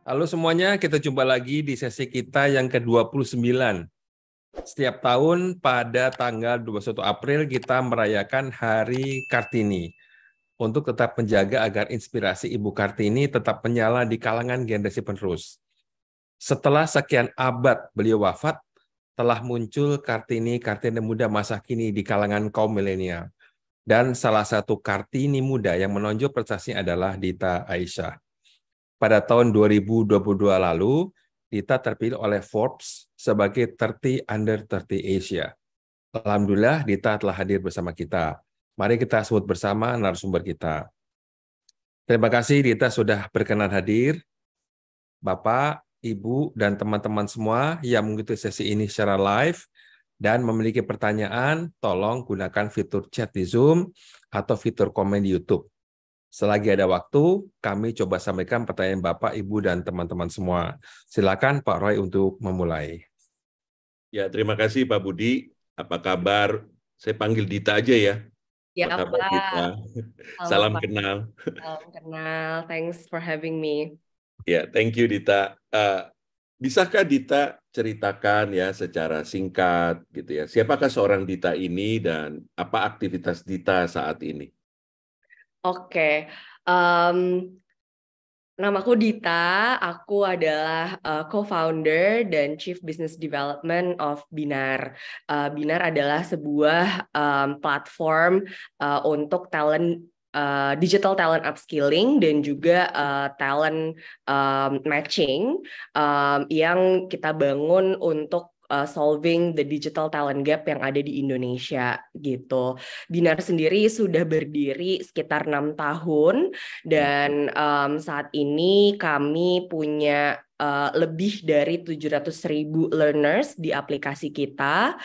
Halo semuanya, kita jumpa lagi di sesi kita yang ke-29. Setiap tahun pada tanggal 21 April kita merayakan Hari Kartini untuk tetap menjaga agar inspirasi Ibu Kartini tetap menyala di kalangan generasi penerus. Setelah sekian abad beliau wafat, telah muncul Kartini muda masa kini di kalangan kaum milenial. Dan salah satu Kartini muda yang menonjol prestasinya adalah Dita Aisyah. Pada tahun 2022 lalu, Dita terpilih oleh Forbes sebagai 30 Under 30 Asia. Alhamdulillah, Dita telah hadir bersama kita. Mari kita sebut bersama narasumber kita. Terima kasih Dita sudah berkenan hadir. Bapak, Ibu, dan teman-teman semua yang mengikuti sesi ini secara live dan memiliki pertanyaan, tolong gunakan fitur chat di Zoom atau fitur komen di YouTube. Selagi ada waktu, kami coba sampaikan pertanyaan Bapak, Ibu, dan teman-teman semua. Silakan Pak Roy untuk memulai. Ya, terima kasih Pak Budi. Apa kabar? Saya panggil Dita aja ya. Ya, Apa kabar Pak. Dita? Halo, Salam Pak. kenal. Salam kenal. Thanks for having me. Ya, thank you Dita. Bisakah Dita ceritakan ya secara singkat gitu ya, siapakah seorang Dita ini dan apa aktivitas Dita saat ini? Oke. Namaku Dita, aku adalah co-founder dan Chief Business Development of Binar. Binar adalah sebuah platform untuk digital talent upskilling dan juga talent matching yang kita bangun untuk solving the digital talent gap yang ada di Indonesia gitu. Binar sendiri sudah berdiri sekitar 6 tahun dan saat ini kami punya lebih dari 700.000 learners di aplikasi kita,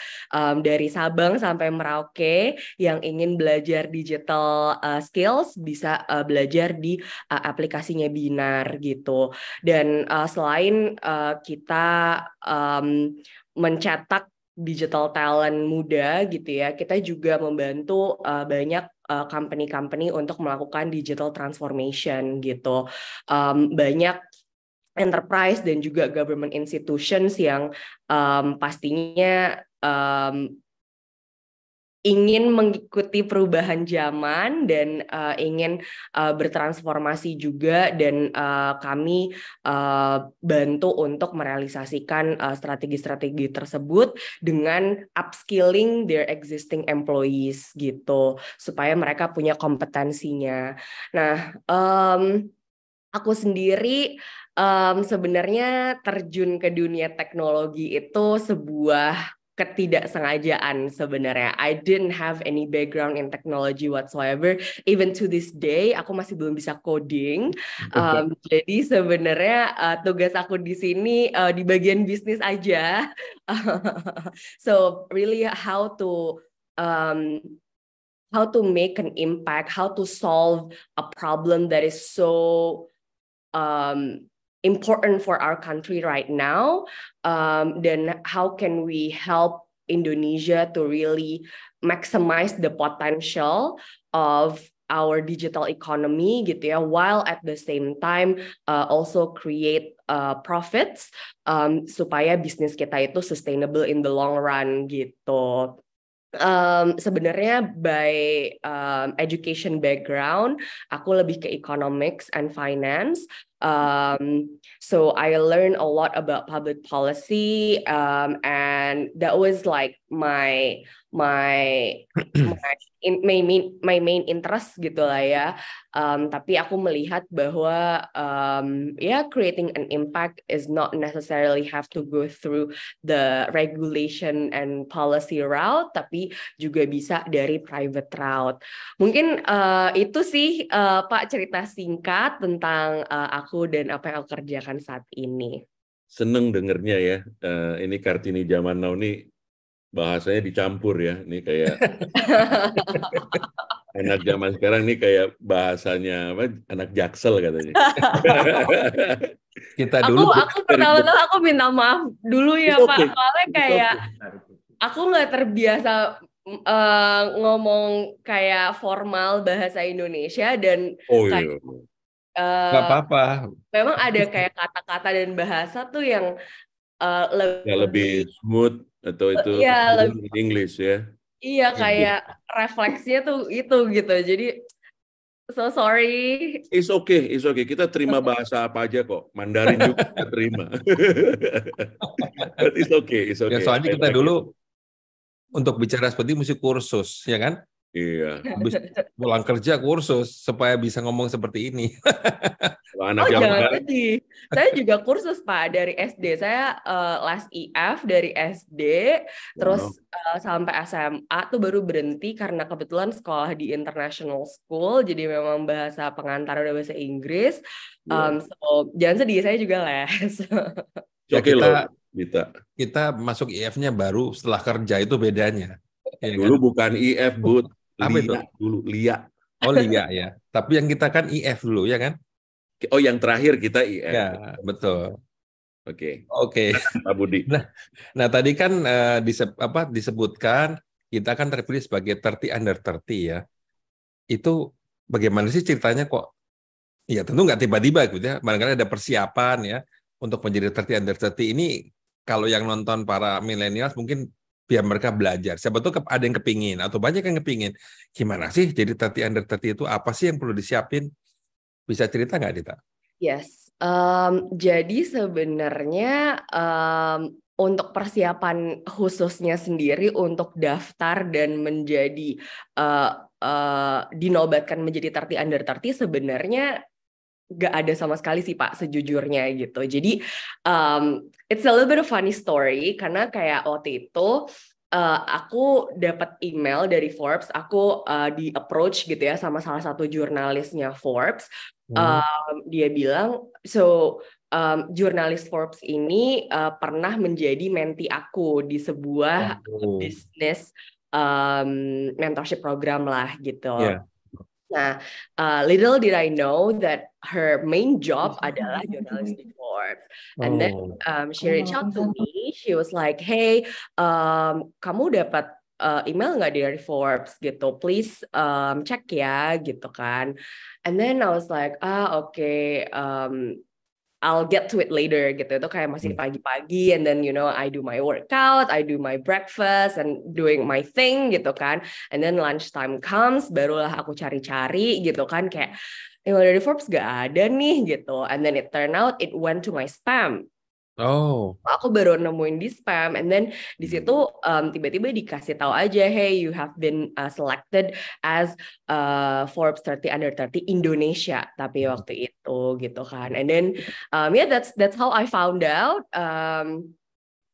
dari Sabang sampai Merauke. Yang ingin belajar digital skills bisa belajar di aplikasinya Binar gitu. Dan selain kita mencetak digital talent muda gitu ya, kita juga membantu banyak company-company untuk melakukan digital transformation gitu. Banyak enterprise dan juga government institutions yang pastinya ingin mengikuti perubahan zaman dan ingin bertransformasi juga, dan kami bantu untuk merealisasikan strategi-strategi tersebut dengan upskilling their existing employees gitu, supaya mereka punya kompetensinya. Nah, aku sendiri sebenarnya terjun ke dunia teknologi itu sebuah ketidaksengajaan sebenarnya. I didn't have any background in technology whatsoever. Even to this day, aku masih belum bisa coding. Jadi sebenarnya tugas aku di sini di bagian bisnis aja. So really how to make an impact, how to solve a problem that is so important for our country right now, then how can we help Indonesia to really maximize the potential of our digital economy gitu ya, while at the same time also create profits supaya bisnis kita itu sustainable in the long run gitu. Sebenarnya by education background, aku lebih ke economics and finance. So I learned a lot about public policy, and that was like my main interest gitu lah ya. Tapi aku melihat bahwa creating an impact is not necessarily have to go through the regulation and policy route, tapi juga bisa dari private route. Mungkin itu sih Pak, cerita singkat tentang aku dan apa yang aku kerjakan saat ini. Seneng dengernya ya. Ini Kartini zaman now nih bahasanya dicampur ya. Ini kayak anak zaman sekarang nih kayak bahasanya apa? Anak Jaksel katanya. Kita dulu. Aku pertama-tama aku minta maaf dulu ya Pak, soalnya kayak aku nggak terbiasa ngomong kayak formal bahasa Indonesia dan kayak Nggak apa-apa. Memang ada kayak kata-kata dan bahasa tuh yang Ya lebih lebih smooth atau itu iya fluent in English ya. iya Iya. kayak refleksinya tuh itu gitu. Jadi so sorry. It's okay, it's okay. Kita terima bahasa apa aja kok. Mandarin juga kita terima. But it's okay, it's Ya okay. soalnya I kita like it. dulu untuk bicara seperti mesti kursus, ya kan? Iya. Habis pulang kerja kursus supaya bisa ngomong seperti ini. Kalau Oh anak jangan zaman sedih. Saya juga kursus Pak dari SD. Saya les IF dari SD, terus sampai SMA tuh baru berhenti karena kebetulan sekolah di international school, jadi memang bahasa pengantar udah bahasa Inggris. So jangan sedih, saya juga les. It's okay kita loh, Dita. kita masuk IF-nya baru setelah kerja, itu bedanya. Ya kan? Dulu bukan IF, Bud. Apa itu? LIA dulu, LIA. Oh LIA ya. Tapi yang kita kan IF dulu, ya kan? Oh, yang terakhir kita IF. Ya, betul. Oke. Oke. Pak Budi. Nah tadi kan disebutkan kita kan terpilih sebagai 30 under 30 ya. Itu bagaimana sih ceritanya kok? Ya tentu nggak tiba-tiba gitu ya. Barangkali ada persiapan ya untuk menjadi 30 under 30 ini. Kalau yang nonton para milenial mungkin biar mereka belajar. Siapa tahu ada yang kepingin atau banyak yang kepingin. Gimana sih jadi 30 under 30 itu? Apa sih yang perlu disiapin? Bisa cerita nggak, Dita? Yes. Jadi sebenarnya untuk persiapan khususnya sendiri untuk daftar dan menjadi dinobatkan menjadi 30 under 30 sebenarnya gak ada sama sekali sih Pak sejujurnya gitu. Jadi it's a little bit of funny story karena kayak waktu itu aku dapat email dari Forbes, aku di approach gitu ya sama salah satu jurnalisnya Forbes. Dia bilang, jurnalis Forbes ini pernah menjadi mentee aku di sebuah bisnis mentorship program lah gitu. Yeah. Nah, little did I know that her main job adalah jurnalis di Forbes. And then she reached out to me. She was like, "Hey, kamu dapat email nggak dari Forbes gitu? Please cek ya gitu kan." And then I was like, okay. I'll get to it later gitu. Itu kayak masih pagi-pagi, and then I do my workout, I do my breakfast and doing my thing gitu kan. And then lunchtime comes, barulah aku cari-cari gitu kan, kayak email dari Forbes gak ada nih gitu. And then it turned out it went to my spam. Oh, aku baru nemuin di spam, and then di situ tiba-tiba dikasih tahu aja, hey, you have been selected as Forbes 30 under 30 Indonesia, tapi waktu itu gitu kan. And then yeah, that's how I found out.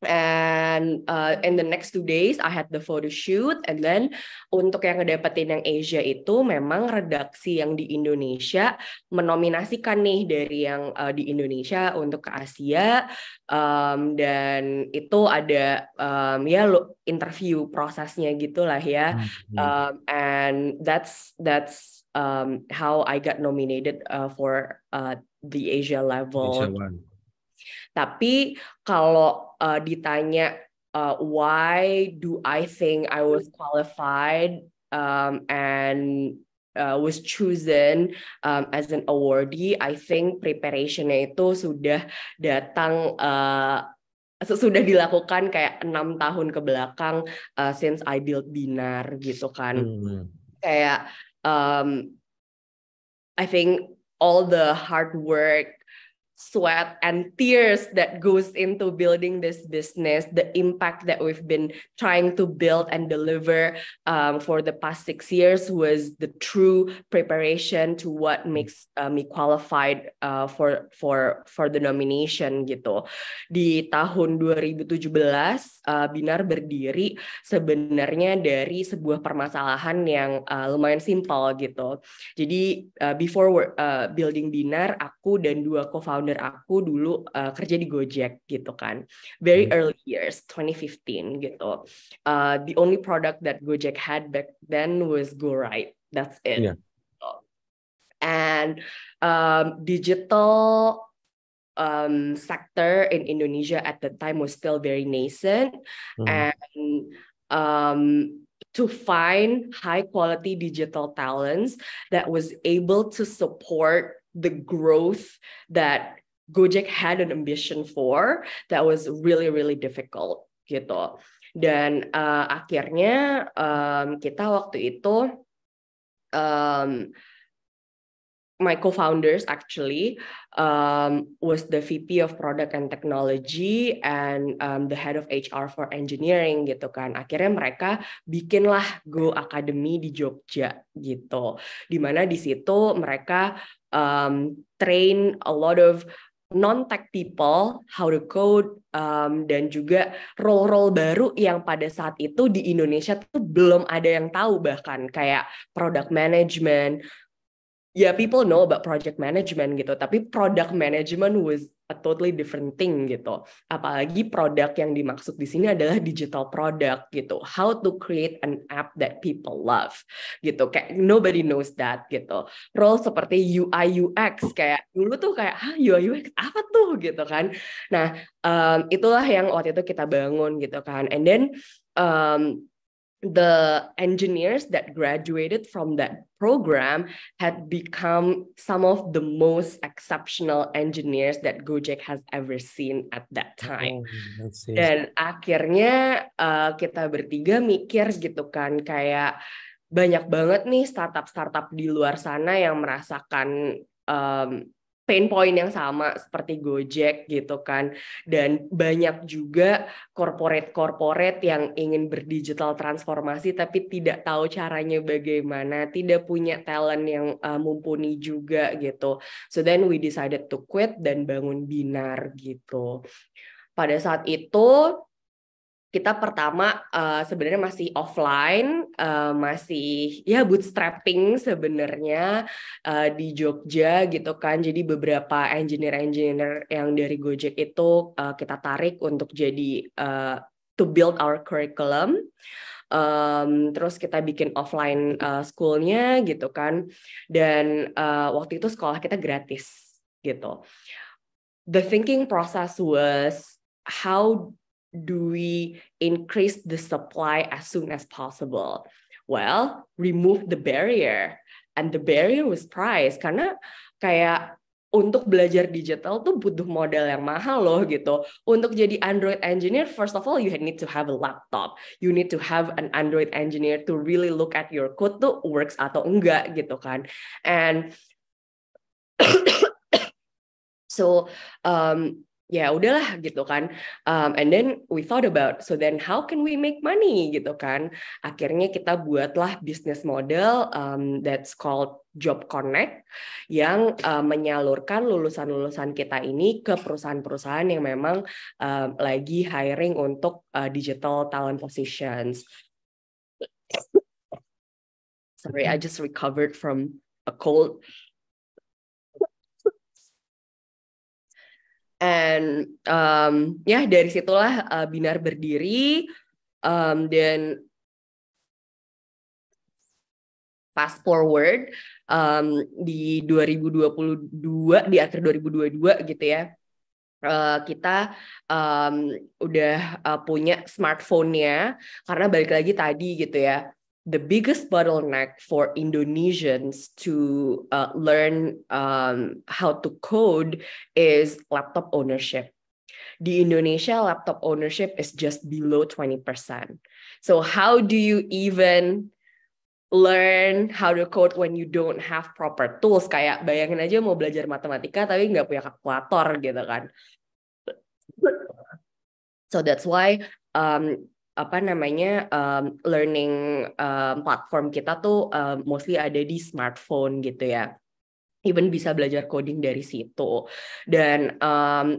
And in the next 2 days I had the photo shoot, and then untuk yang ngedapetin yang Asia itu memang redaksi yang di Indonesia menominasikan nih dari yang di Indonesia untuk ke Asia, dan itu ada ya interview prosesnya gitulah ya, and that's how I got nominated for the Asia level. Asia One. Tapi kalau ditanya why do I think I was qualified and was chosen as an awardee, I think preparation-nya itu sudah datang sudah dilakukan kayak 6 tahun ke belakang since I built Binar gitu kan. Kayak I think all the hard work, sweat and tears that goes into building this business, the impact that we've been trying to build and deliver for the past 6 years was the true preparation to what makes me qualified for the nomination gitu. Di tahun 2017 Binar berdiri sebenarnya dari sebuah permasalahan yang lumayan simpel gitu. Jadi before building Binar, aku dan 2 co-founder aku dulu kerja di Gojek gitu kan, very early years 2015 gitu. The only product that Gojek had back then was GoRide, that's it. Yeah. And digital sector in Indonesia at the time was still very nascent, and to find high quality digital talents that was able to support the growth that Gojek had an ambition for, that was really really difficult gitu. Dan akhirnya kita waktu itu my co-founders actually was the VP of Product and Technology and the head of HR for Engineering gitu kan. Akhirnya mereka bikinlah Go Academy di Jogja gitu. Dimana di situ mereka train a lot of non-tech people how to code dan juga role-role baru yang pada saat itu di Indonesia tuh belum ada yang tahu, bahkan kayak product management. Yeah, people know about project management gitu, tapi product management was a totally different thing gitu. Apalagi produk yang dimaksud di sini adalah digital product gitu. How to create an app that people love gitu. Kayak nobody knows that gitu. Role seperti UI UX, kayak dulu tuh kayak UI UX apa tuh gitu kan. Nah, itulah yang waktu itu kita bangun gitu kan. And then the engineers that graduated from that program had become some of the most exceptional engineers that Gojek has ever seen at that time. Dan akhirnya kita bertiga mikir gitu kan, kayak banyak banget nih startup-startup di luar sana yang merasakan pain point yang sama seperti Gojek gitu kan, dan banyak juga corporate yang ingin berdigital transformasi tapi tidak tahu caranya bagaimana, tidak punya talent yang mumpuni juga gitu. So then we decided to quit dan bangun Binar gitu. Pada saat itu kita pertama sebenarnya masih offline, masih ya bootstrapping sebenarnya di Jogja gitu kan. Jadi beberapa engineer yang dari Gojek itu kita tarik untuk jadi to build our curriculum. Terus kita bikin offline schoolnya gitu kan. Dan waktu itu sekolah kita gratis gitu. The thinking process was how do we increase the supply as soon as possible? Well, remove the barrier. And the barrier was price. Karena kayak untuk belajar digital tuh butuh modal yang mahal loh gitu. Untuk jadi Android engineer, first of all, you need to have a laptop. You need to have an Android engineer to really look at your code tuh works atau enggak gitu kan. And so, ya udahlah gitu kan, and then we thought about, so then how can we make money gitu kan. Akhirnya kita buatlah business model that's called Job Connect yang menyalurkan lulusan-lulusan kita ini ke perusahaan-perusahaan yang memang lagi hiring untuk digital talent positions. Sorry, I just recovered from a cold. And ya dari situlah Binar berdiri, dan fast forward di 2022, di akhir 2022 gitu ya, kita udah punya smartphone-nya, karena balik lagi tadi gitu ya, the biggest bottleneck for Indonesians to learn how to code is laptop ownership. Di Indonesia, laptop ownership is just below 20%. So how do you even learn how to code when you don't have proper tools? Kayak bayangin aja mau belajar matematika tapi nggak punya kalkulator gitu kan. So that's why learning platform kita tuh mostly ada di smartphone gitu ya. Even bisa belajar coding dari situ. Dan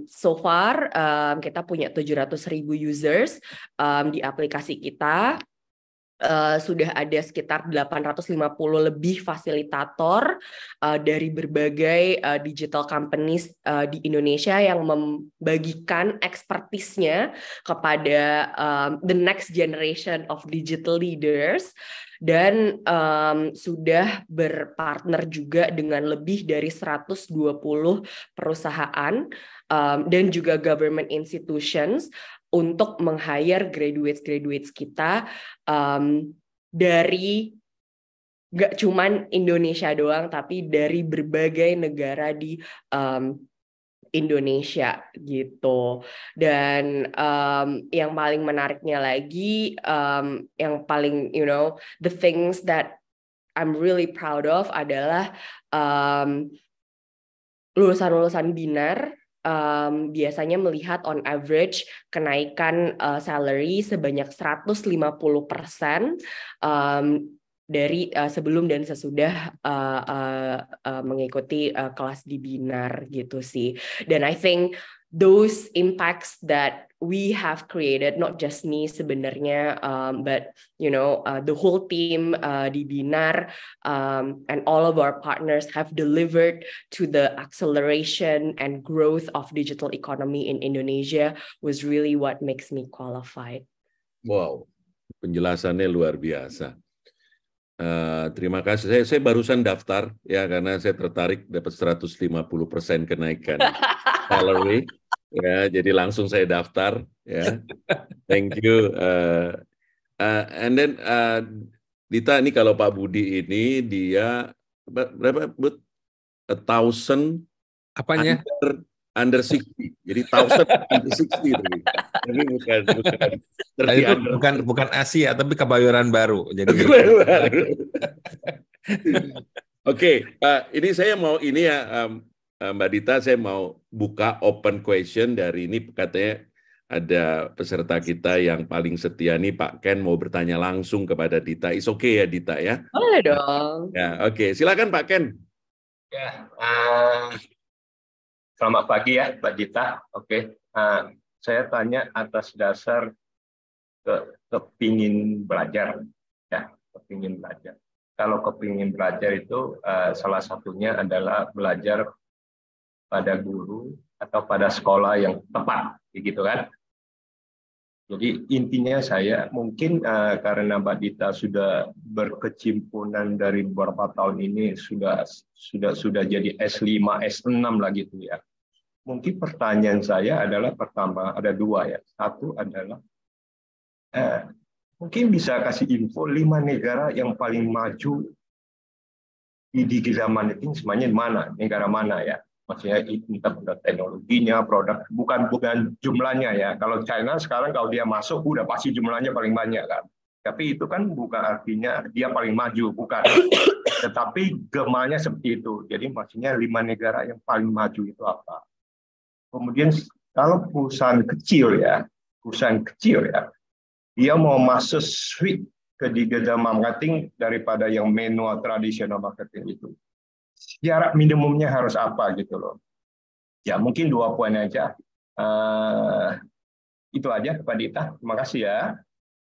so far kita punya 700.000 users di aplikasi kita. Sudah ada sekitar 850 lebih fasilitator dari berbagai digital companies di Indonesia yang membagikan expertise-nya kepada the next generation of digital leaders, dan sudah berpartner juga dengan lebih dari 120 perusahaan dan juga government institutions untuk meng-hire graduates kita dari nggak cuman Indonesia doang, tapi dari berbagai negara di Indonesia gitu. Dan yang paling menariknya lagi, yang paling the things that I'm really proud of adalah lulusan-lulusan Binar biasanya melihat on average kenaikan salary sebanyak 150% dari sebelum dan sesudah mengikuti kelas di Binar gitu sih. Dan I think those impacts that we have created, not just me sebenarnya, but the whole team di Binar and all of our partners have delivered to the acceleration and growth of digital economy in Indonesia was really what makes me qualified. Wow, penjelasannya luar biasa. Terima kasih. Saya barusan daftar ya karena saya tertarik dapat 150% kenaikan salary ya, jadi langsung saya daftar ya. Thank you. And then Dita, ini kalau Pak Budi ini dia berapa? 1,000 Apanya? Under 60. Jadi 1,000 under 60 tapi bukan Asia tapi kebayoran baru. Jadi Oke, ini saya mau ini ya Mbak Dita, saya mau buka open question dari ini, katanya ada peserta kita yang paling setia nih, Pak Ken mau bertanya langsung kepada Dita. Is okay ya Dita ya? Boleh dong. Ya, oke. Silakan Pak Ken. Ya, selamat pagi ya Mbak Dita. Oke, saya tanya atas dasar kepingin belajar, ya, kepingin belajar. Kalau kepingin belajar itu salah satunya adalah belajar pada guru atau pada sekolah yang tepat, gitu kan? Jadi intinya saya mungkin karena Mbak Dita sudah berkecimpunan dari beberapa tahun ini sudah jadi S5, S6 lah gitu ya. Mungkin pertanyaan saya adalah pertama ada dua ya. Satu adalah mungkin bisa kasih info 5 negara yang paling maju di digital marketing semuanya di mana, negara mana ya? Maksudnya kita produk teknologinya, produk bukan jumlahnya ya. Kalau China sekarang kalau dia masuk udah pasti jumlahnya paling banyak kan. Tapi itu kan bukan artinya dia paling maju, bukan. Tetapi gemanya seperti itu. Jadi maksudnya 5 negara yang paling maju itu apa? Kemudian kalau perusahaan kecil ya, dia mau masuk switch ke digital marketing daripada yang manual tradisional marketing itu. Syarat minimumnya harus apa gitu loh. Ya mungkin 2 poin aja. Itu aja Pak Dita. Terima kasih ya.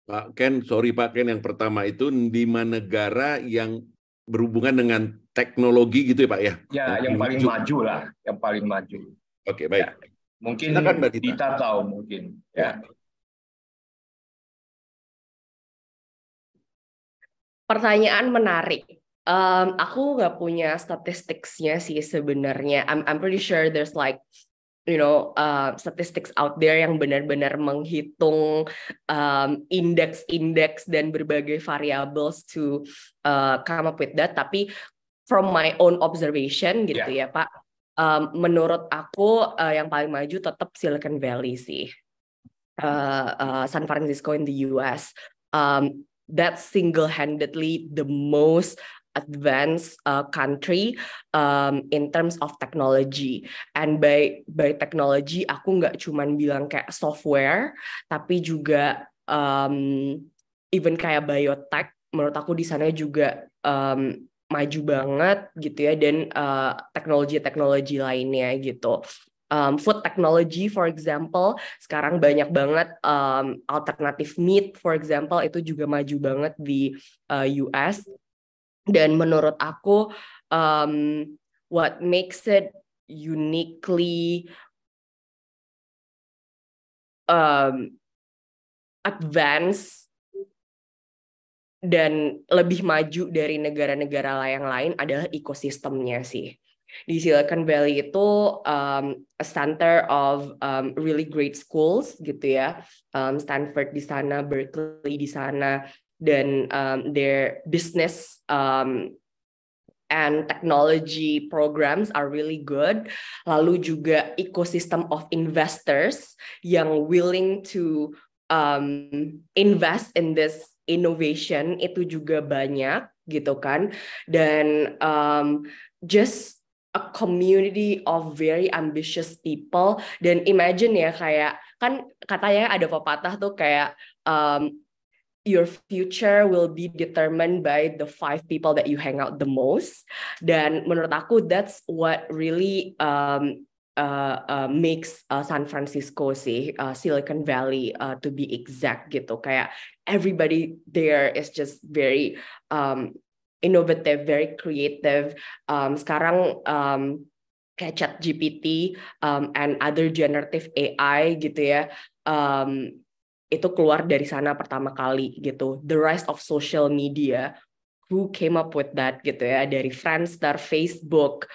Pak Ken, sorry Pak Ken, yang pertama itu 5 negara yang berhubungan dengan teknologi gitu ya Pak ya? Ya, yang paling maju lah, yang paling maju. Oke, baik. Ya. Mungkin Dita tahu mungkin. Ya. Pertanyaan menarik. Aku nggak punya statisticsnya sih sebenarnya. I'm pretty sure there's like statistics out there yang benar-benar menghitung indeks dan berbagai variables to come up with that. Tapi from my own observation gitu ya Pak, menurut aku yang paling maju tetap Silicon Valley sih, San Francisco in the US. That's single-handedly the most advanced country in terms of technology. And by technology, aku nggak cuman bilang kayak software, tapi juga even kayak biotech. Menurut aku di sana juga maju banget gitu ya, dan teknologi lainnya gitu. Food technology, for example, sekarang banyak banget alternative meat, for example, itu juga maju banget di US. Dan menurut aku, what makes it uniquely advance dan lebih maju dari negara-negara yang lain adalah ekosistemnya sih. Di Silicon Valley itu a center of really great schools gitu ya, Stanford di sana, Berkeley di sana, dan their business and technology programs are really good. Lalu juga ecosystem of investors yang willing to invest in this innovation itu juga banyak gitu kan. Dan just a community of very ambitious people. Dan imagine ya, kayak kan katanya ada pepatah tuh kayak your future will be determined by the 5 people that you hang out the most. Dan menurut aku that's what really makes San Francisco sih, Silicon Valley to be exact gitu. Kayak everybody there is just very innovative, very creative. Sekarang kayak ChatGPT and other generative AI gitu ya. Itu keluar dari sana pertama kali gitu. The rise of social media, who came up with that gitu ya, dari Friendster, Facebook,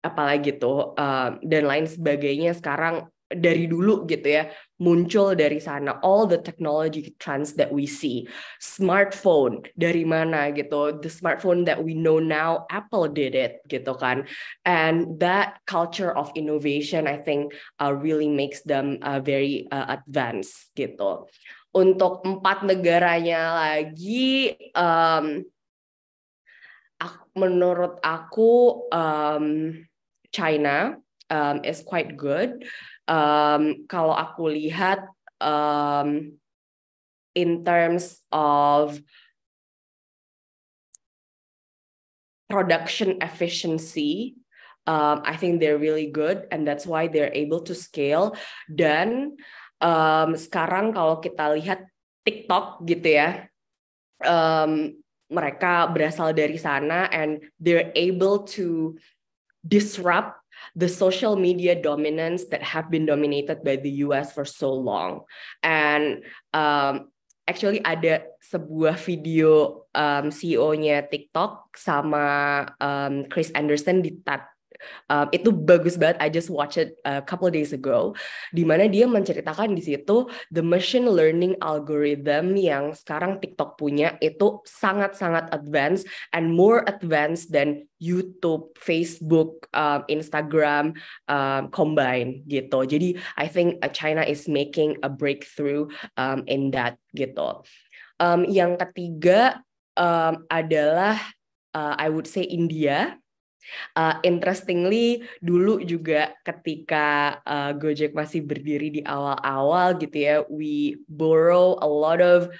apalagi tuh dan lain sebagainya sekarang dari dulu gitu ya, muncul dari sana. All the technology trends that we see. Smartphone dari mana gitu, the smartphone that we know now, Apple did it gitu kan. And that culture of innovation I think really makes them very advanced gitu. Untuk 4 negaranya lagi, menurut aku China is quite good. Kalau aku lihat in terms of production efficiency, I think they're really good, and that's why they're able to scale. Dan sekarang kalau kita lihat TikTok gitu ya, mereka berasal dari sana, and they're able to disrupt the social media dominance that have been dominated by the US for so long. And actually ada sebuah video CEO-nya TikTok sama Chris Anderson di TED. Itu bagus banget. I just watched it a couple of days ago, di mana dia menceritakan di situ the machine learning algorithm yang sekarang TikTok punya itu sangat-sangat advanced and more advanced than YouTube, Facebook, Instagram combine gitu. Jadi I think China is making a breakthrough in that gitu. Yang ketiga adalah I would say India. Interestingly, dulu juga ketika Gojek masih berdiri di awal-awal gitu ya, we borrow a lot of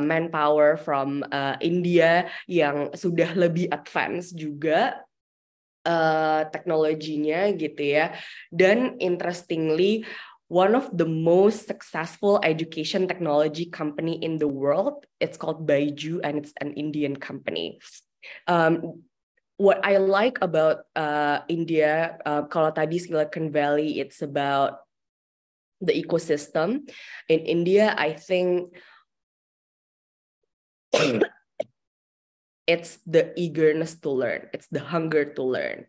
manpower from India yang sudah lebih advance juga teknologinya gitu ya. Dan interestingly, one of the most successful education technology company in the world, it's called Baiju, and it's an Indian company. What I like about India, kalau tadi Silicon Valley, it's about the ecosystem. In India, I think it's the eagerness to learn, it's the hunger to learn.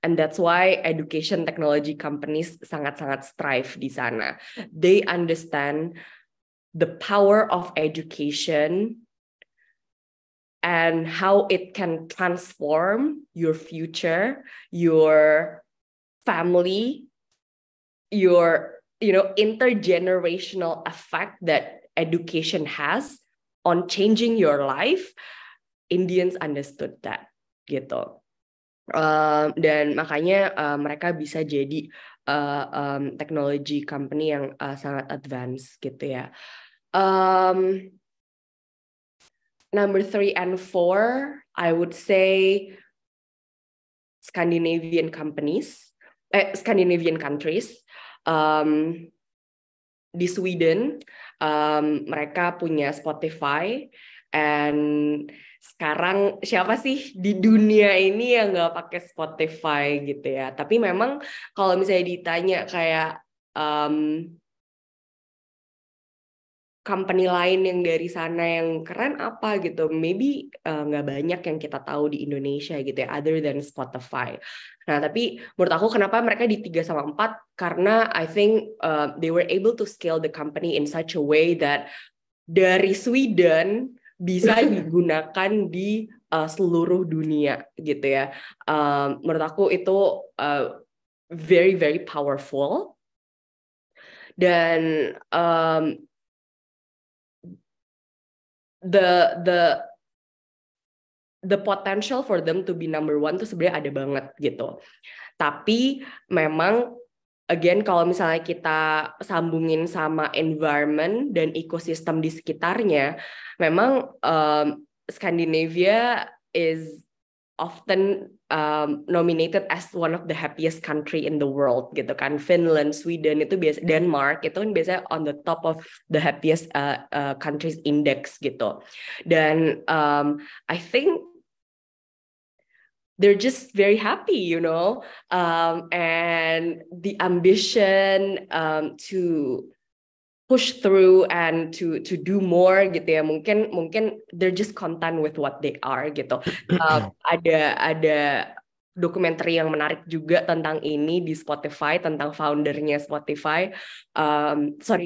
And that's why education technology companies sangat-sangat strive di sana. They understand the power of education and how it can transform your future, your family, your intergenerational effect that education has on changing your life. Indians understood that gitu. Dan makanya mereka bisa jadi technology company yang sangat advance gitu ya. Number 3 and 4, I would say Scandinavian countries. Di Sweden, mereka punya Spotify, and sekarang siapa sih di dunia ini yang nggak pakai Spotify gitu ya? Tapi memang kalau misalnya ditanya kayak company lain yang dari sana yang keren apa gitu, maybe nggak banyak yang kita tahu di Indonesia gitu ya, other than Spotify. Nah, tapi menurut aku kenapa mereka di 3 sama 4, karena I think they were able to scale the company in such a way that dari Sweden bisa digunakan di seluruh dunia gitu ya. Menurut aku itu very very powerful, dan the potential for them to be number one tuh sebenarnya ada banget gitu. Tapi memang again kalau misalnya kita sambungin sama environment dan ekosistem di sekitarnya, memang Scandinavia is often nominated as one of the happiest country in the world gitu kan. Finland, Sweden itu biasa, Denmark itu kan biasanya on the top of the happiest countries index gitu. Dan I think they're just very happy, you know, and the ambition to push through and to do more gitu ya. Mungkin they're just content with what they are gitu. Ada dokumenter yang menarik juga tentang ini di Spotify, tentang foundernya Spotify,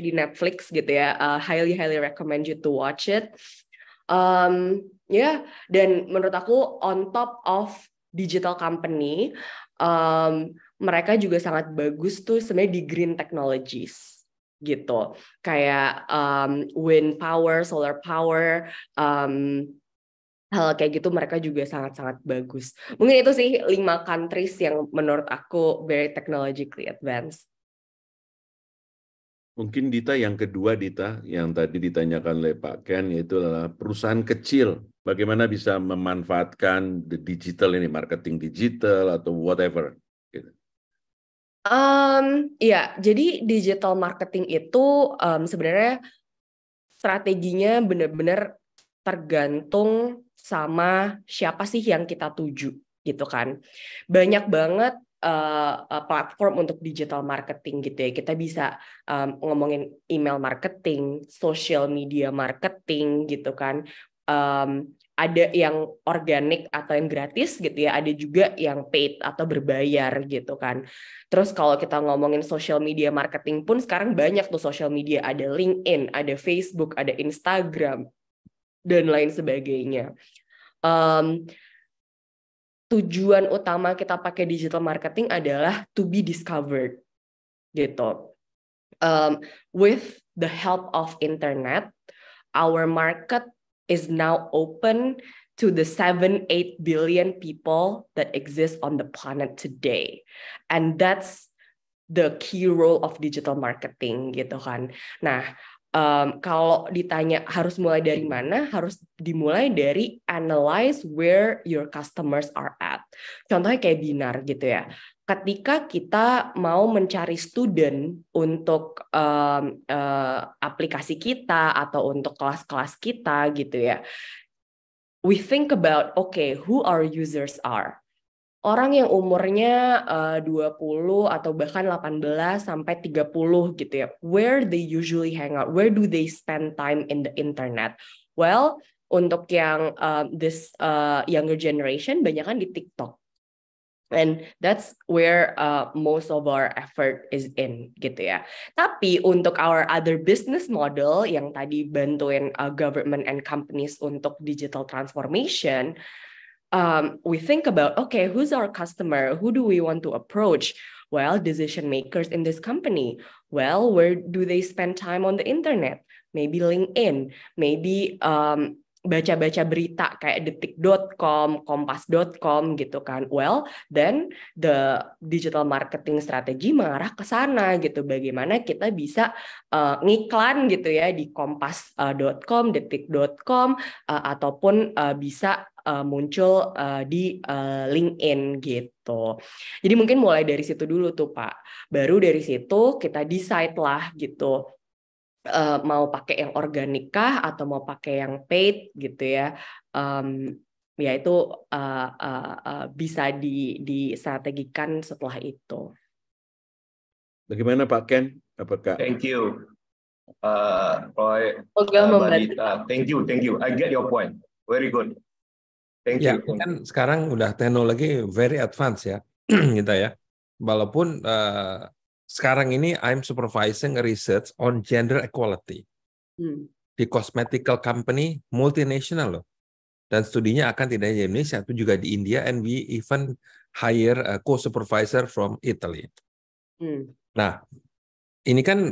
di Netflix gitu ya. Highly recommend you to watch it. Dan menurut aku on top of digital company, mereka juga sangat bagus tuh sebenarnya di green technologies gitu, kayak wind power, solar power, hal kayak gitu mereka juga sangat-sangat bagus. Mungkin itu sih 5 countries yang menurut aku very technologically advanced. Mungkin Dita yang kedua, Dita, yang tadi ditanyakan oleh Pak Ken, yaitu adalah perusahaan kecil. Bagaimana bisa memanfaatkan the digital ini, marketing digital atau whatever. Gitu. Ya, jadi digital marketing itu sebenarnya strateginya benar-benar tergantung sama siapa sih yang kita tuju gitu kan. Banyak banget platform untuk digital marketing gitu ya. Kita bisa ngomongin email marketing, social media marketing gitu kan. Ada yang organik atau yang gratis gitu ya, ada juga yang paid atau berbayar gitu kan. Terus kalau kita ngomongin social media marketing pun sekarang banyak tuh social media, ada LinkedIn, ada Facebook, ada Instagram, dan lain sebagainya. Tujuan utama kita pakai digital marketing adalah to be discovered gitu. With the help of internet, our market is now open to the 7-8 billion people that exist on the planet today. And that's the key role of digital marketing gitu kan. Nah, kalau ditanya harus mulai dari mana, harus dimulai dari analyze where your customers are at. Contohnya kayak Binar gitu ya. Ketika kita mau mencari student untuk aplikasi kita atau untuk kelas-kelas kita gitu ya, we think about, okay, who our users are. Orang yang umurnya 20 atau bahkan 18 sampai 30 gitu ya, where they usually hang out, where do they spend time in the internet? Well, untuk yang this younger generation, banyak kan di TikTok. And that's where most of our effort is in gitu ya. Tapi untuk our other business model yang tadi bantuin government and companies untuk digital transformation, we think about, okay, who's our customer? Who do we want to approach? Well, decision makers in this company. Well, where do they spend time on the internet? Maybe LinkedIn, maybe baca-baca berita kayak detik.com, kompas.com gitu kan. Well, then the digital marketing strategy mengarah ke sana gitu. Bagaimana kita bisa ngiklan gitu ya di kompas.com, detik.com, ataupun bisa muncul di LinkedIn gitu. Jadi mungkin mulai dari situ dulu tuh Pak. Baru dari situ kita decide lah gitu. Mau pakai yang organik kah atau mau pakai yang paid gitu ya. Ya itu bisa distrategikan setelah itu. Bagaimana Pak Ken? Apakah? Thank you, Roy, Mbak. Thank you. I get your point. Very good. Thank you. Kan sekarang udah teknologi very advance ya, gitu ya. Walaupun sekarang ini I'm supervising research on gender equality. di cosmetical company multinational loh. Dan studinya akan tidak hanya di Indonesia, itu juga di India, and we even hire a co-supervisor from Italy. Nah, ini kan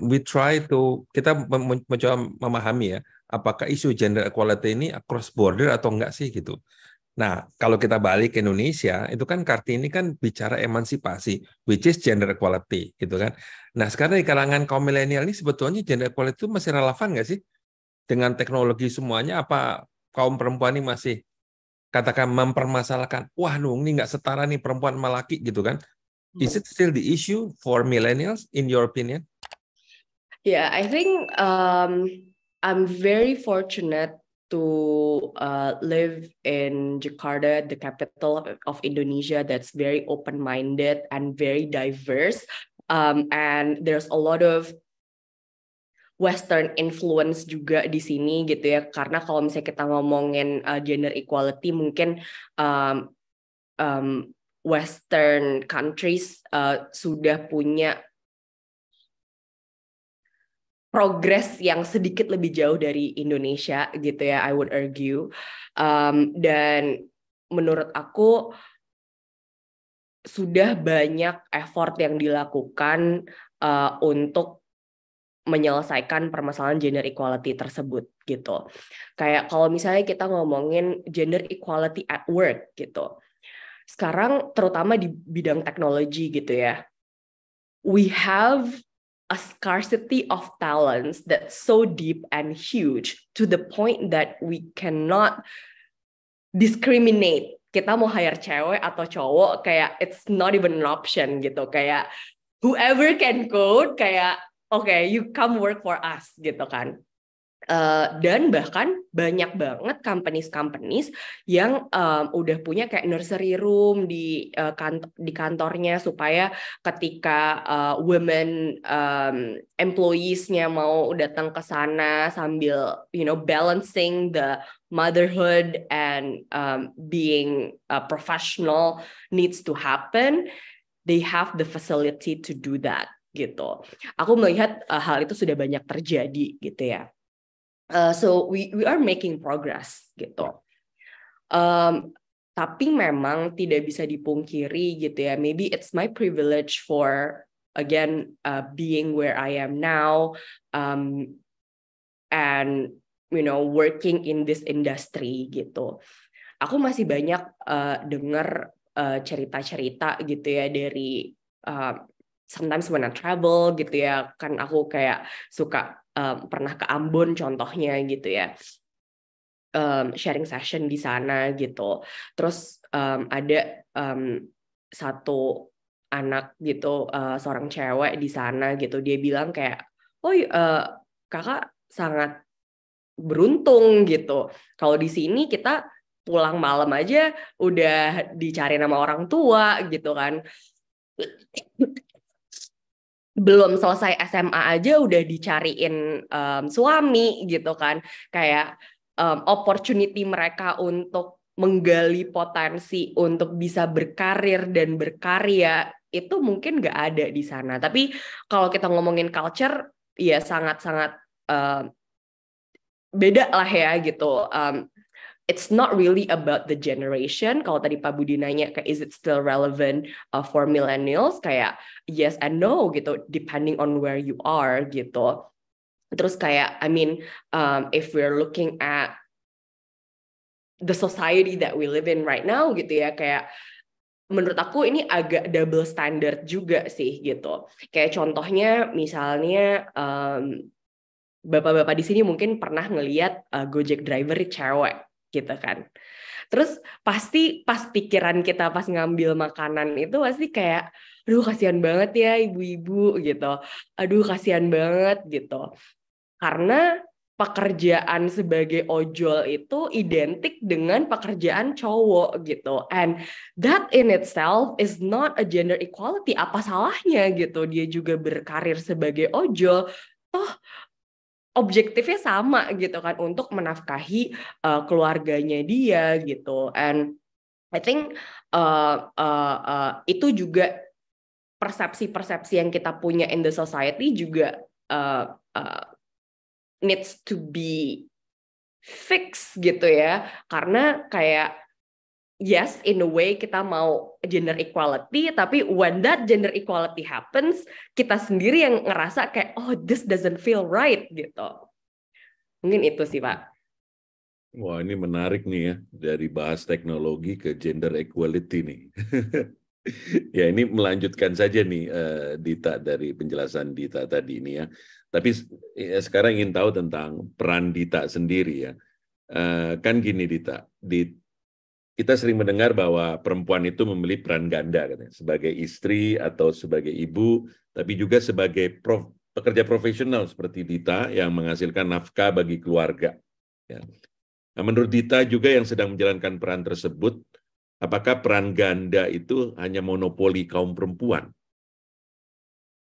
kita mencoba memahami ya, apakah isu gender equality ini cross border atau enggak sih gitu. Nah, kalau kita balik ke Indonesia, itu kan Kartini kan bicara emansipasi, which is gender equality, gitu kan. Nah, sekarang di kalangan kaum milenial ini sebetulnya gender equality itu masih relevan nggak sih? Dengan teknologi semuanya, apa kaum perempuan ini masih, katakan, mempermasalahkan, wah dong, ini nggak setara nih perempuan sama laki, gitu kan. Is it still the issue for millennials, in your opinion? Yeah, I think I'm very fortunate to live in Jakarta, the capital of Indonesia, that's very open-minded and very diverse. And there's a lot of Western influence juga di sini gitu ya. Karena kalau misalnya kita ngomongin gender equality, mungkin Western countries sudah punya progres yang sedikit lebih jauh dari Indonesia gitu ya, I would argue. Dan menurut aku sudah banyak effort yang dilakukan untuk menyelesaikan permasalahan gender equality tersebut gitu. Kayak kalau misalnya kita ngomongin gender equality at work gitu. Sekarang terutama di bidang teknologi gitu ya. We have a scarcity of talents that's so deep and huge to the point that we cannot discriminate. Kita mau hire cewek atau cowok, kayak it's not even an option gitu. Kayak whoever can code, kayak okay, you come work for us gitu kan. Dan bahkan banyak banget companies yang udah punya kayak nursery room di kantornya, supaya ketika women employees-nya mau datang ke sana sambil balancing the motherhood and being professional needs to happen, they have the facility to do that gitu. Aku melihat hal itu sudah banyak terjadi gitu ya. So we are making progress gitu. Tapi memang tidak bisa dipungkiri gitu ya. Maybe it's my privilege for again being where I am now, and working in this industry gitu. Aku masih banyak dengar cerita-cerita gitu ya dari sometimes when I travel gitu ya, kan aku kayak suka pernah ke Ambon contohnya gitu ya, sharing session di sana gitu. Terus ada satu anak gitu, seorang cewek di sana gitu, dia bilang kayak, oh kakak sangat beruntung gitu. Kalau di sini kita pulang malam aja udah dicari nama orang tua gitu kan. Belum selesai SMA aja udah dicariin suami gitu kan. Kayak opportunity mereka untuk menggali potensi untuk bisa berkarir dan berkarya itu mungkin nggak ada di sana. Tapi kalau kita ngomongin culture, ya sangat-sangat beda lah ya gitu. It's not really about the generation. Kalau tadi Pak Budi nanya kayak is it still relevant for millennials? Kayak yes and no gitu, depending on where you are gitu. Terus kayak I mean, if we're looking at the society that we live in right now gitu ya, kayak menurut aku ini agak double standard juga sih gitu. Kayak contohnya misalnya bapak-bapak di sini mungkin pernah ngelihat Gojek driver cewek gitu kan. Terus pasti pas pikiran kita pas ngambil makanan itu pasti kayak, aduh kasihan banget ya ibu-ibu gitu. Aduh kasihan banget gitu. Karena pekerjaan sebagai ojol itu identik dengan pekerjaan cowok gitu. And that in itself is not a gender equality. Apa salahnya gitu dia juga berkarir sebagai ojol. Toh objektifnya sama gitu kan untuk menafkahi keluarganya dia gitu. And I think itu juga persepsi-persepsi yang kita punya in the society juga needs to be fixed gitu ya, karena kayak yes, in a way kita mau gender equality, tapi when that gender equality happens, kita sendiri yang ngerasa kayak, oh, this doesn't feel right, gitu. Mungkin itu sih, Pak. Wah, ini menarik nih ya, dari bahas teknologi ke gender equality nih. Ya, ini melanjutkan saja nih, Dita, dari penjelasan Dita tadi ini ya. Tapi sekarang ingin tahu tentang peran Dita sendiri ya. Kan gini, Dita, kita sering mendengar bahwa perempuan itu memiliki peran ganda, katanya, sebagai istri atau sebagai ibu, tapi juga sebagai pekerja profesional seperti Dita yang menghasilkan nafkah bagi keluarga. Ya. Nah, menurut Dita juga yang sedang menjalankan peran tersebut, apakah peran ganda itu hanya monopoli kaum perempuan?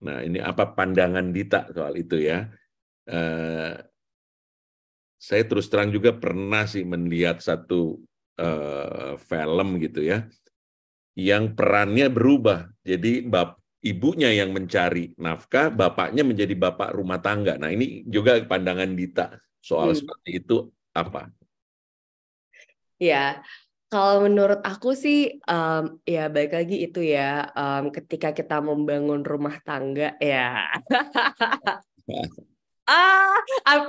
Nah, ini apa pandangan Dita soal itu ya? Saya terus terang juga pernah sih melihat satu film gitu ya, yang perannya berubah. Jadi ibunya yang mencari nafkah, bapaknya menjadi bapak rumah tangga. Nah, ini juga pandangan Dita soal seperti itu apa? Ya, kalau menurut aku sih, ya balik lagi itu ya, ketika kita membangun rumah tangga ya.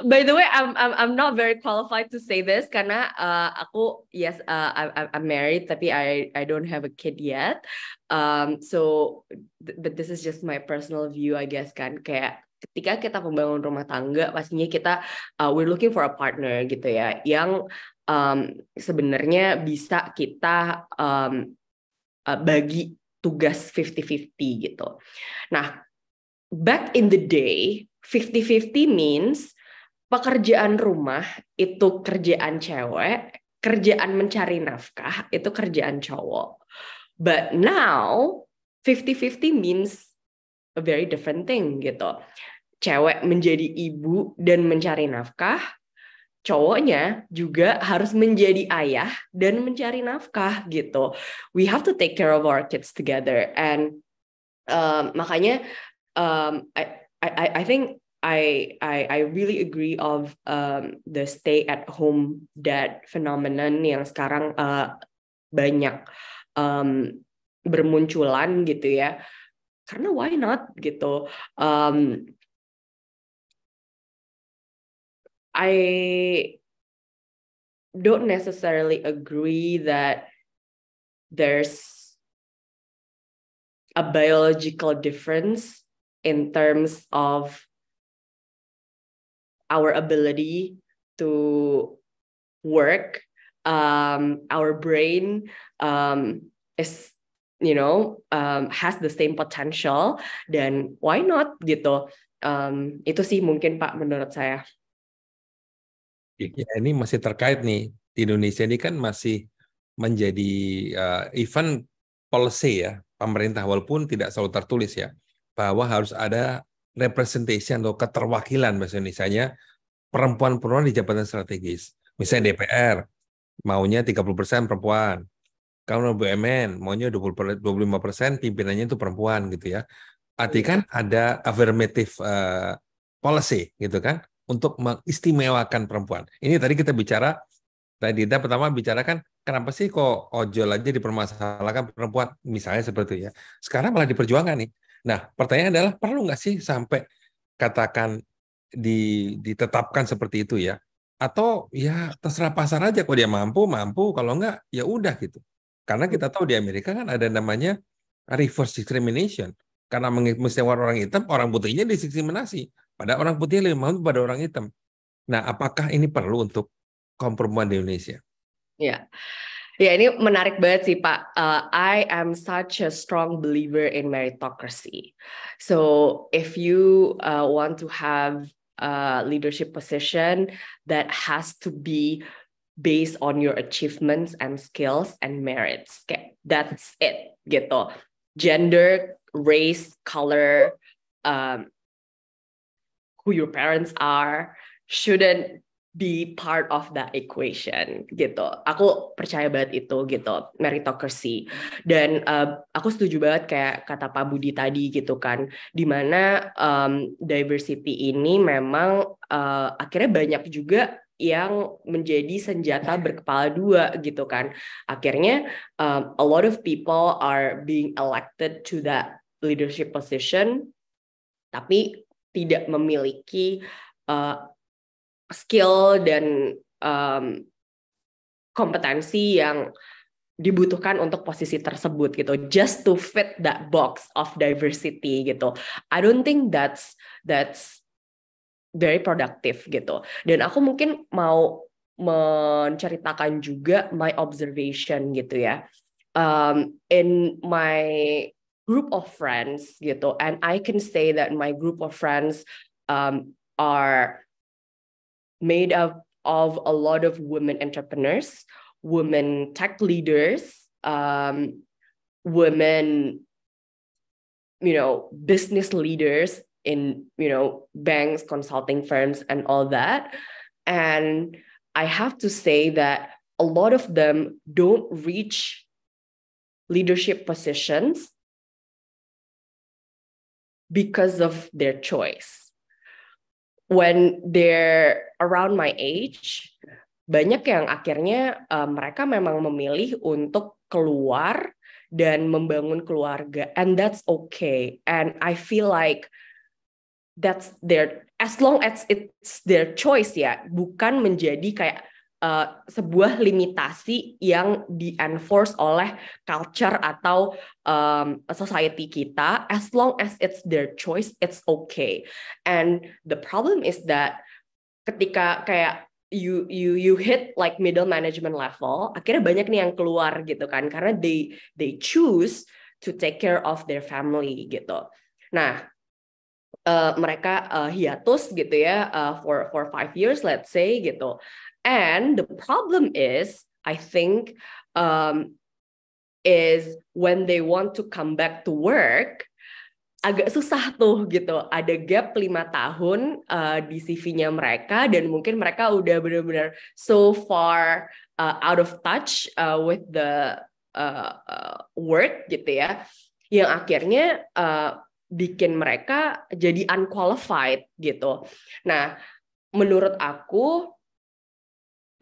By the way, I'm not very qualified to say this karena aku yes, I'm married tapi I don't have a kid yet. But this is just my personal view, I guess kan, kayak ketika kita membangun rumah tangga pastinya kita we're looking for a partner gitu ya, yang sebenarnya bisa kita bagi tugas 50-50 gitu. Nah, back in the day, 50-50 means pekerjaan rumah itu kerjaan cewek, kerjaan mencari nafkah itu kerjaan cowok. But now 50-50 means a very different thing gitu. Cewek menjadi ibu dan mencari nafkah, cowoknya juga harus menjadi ayah dan mencari nafkah gitu. We have to take care of our kids together, and makanya I think I really agree of the stay at home dad phenomenon yang sekarang banyak bermunculan gitu ya. Karena why not gitu. I don't necessarily agree that there's a biological difference in terms of our ability to work. Our brain is, has the same potential, dan why not gitu. Itu sih mungkin Pak menurut saya. Ya, ini masih terkait nih, di Indonesia ini kan masih menjadi event policy ya, pemerintah, walaupun tidak selalu tertulis ya, bahwa harus ada representation atau keterwakilan bahasa Indonesianya perempuan-perempuan di jabatan strategis. Misalnya DPR maunya 30% perempuan. Kalau BUMN maunya 25% pimpinannya itu perempuan gitu ya. Artinya kan ada affirmative policy gitu kan, untuk mengistimewakan perempuan. Ini tadi kita bicara, tadi Dita pertama bicara kan, kenapa sih kok ojol aja dipermasalahkan perempuan, misalnya seperti itu ya. Sekarang malah diperjuangkan nih. Nah, pertanyaan adalah, perlu nggak sih sampai katakan ditetapkan seperti itu ya? Atau ya terserah pasar aja, kalau dia mampu, kalau nggak ya udah gitu. Karena kita tahu di Amerika kan ada namanya reverse discrimination. Karena mengistimewakan orang hitam, orang putihnya didiskriminasi. Pada orang putih lebih mampu pada orang hitam. Nah, apakah ini perlu untuk kaum perempuan di Indonesia? Ya, ini menarik banget sih Pak. I am such a strong believer in meritocracy. So if you want to have a leadership position, that has to be based on your achievements and skills and merits. Okay, that's it gitu. Gender, race, color, who your parents are shouldn't be part of that equation gitu. Aku percaya banget itu gitu, meritocracy. Dan aku setuju banget kayak kata Pak Budi tadi gitu kan, dimana diversity ini memang akhirnya banyak juga yang menjadi senjata berkepala dua gitu kan. Akhirnya a lot of people are being elected to that leadership position, tapi tidak memiliki skill dan kompetensi yang dibutuhkan untuk posisi tersebut gitu, just to fit that box of diversity gitu. I don't think that's very productive gitu. Dan aku mungkin mau menceritakan juga my observation gitu ya, in my group of friends gitu, and I can say that my group of friends are made up of a lot of women entrepreneurs, women tech leaders, women, business leaders in, banks, consulting firms, and all that. And I have to say that a lot of them don't reach leadership positions because of their choice. When they're around my age, banyak yang akhirnya mereka memang memilih untuk keluar dan membangun keluarga, and that's okay. And I feel like that's as long as it's their choice ya, bukan menjadi kayak sebuah limitasi yang di-enforce oleh culture atau society kita. As long as it's their choice, it's okay. And the problem is that ketika kayak you hit like middle management level, akhirnya banyak nih yang keluar gitu kan, karena they choose to take care of their family gitu. Nah, mereka hiatus gitu ya for 5 years let's say gitu. And the problem is, I think, is when they want to come back to work, agak susah tuh gitu. Ada gap 5 tahun di CV-nya mereka, dan mungkin mereka udah benar-benar so far out of touch with the work gitu ya, yang akhirnya bikin mereka jadi unqualified gitu. Nah, menurut aku,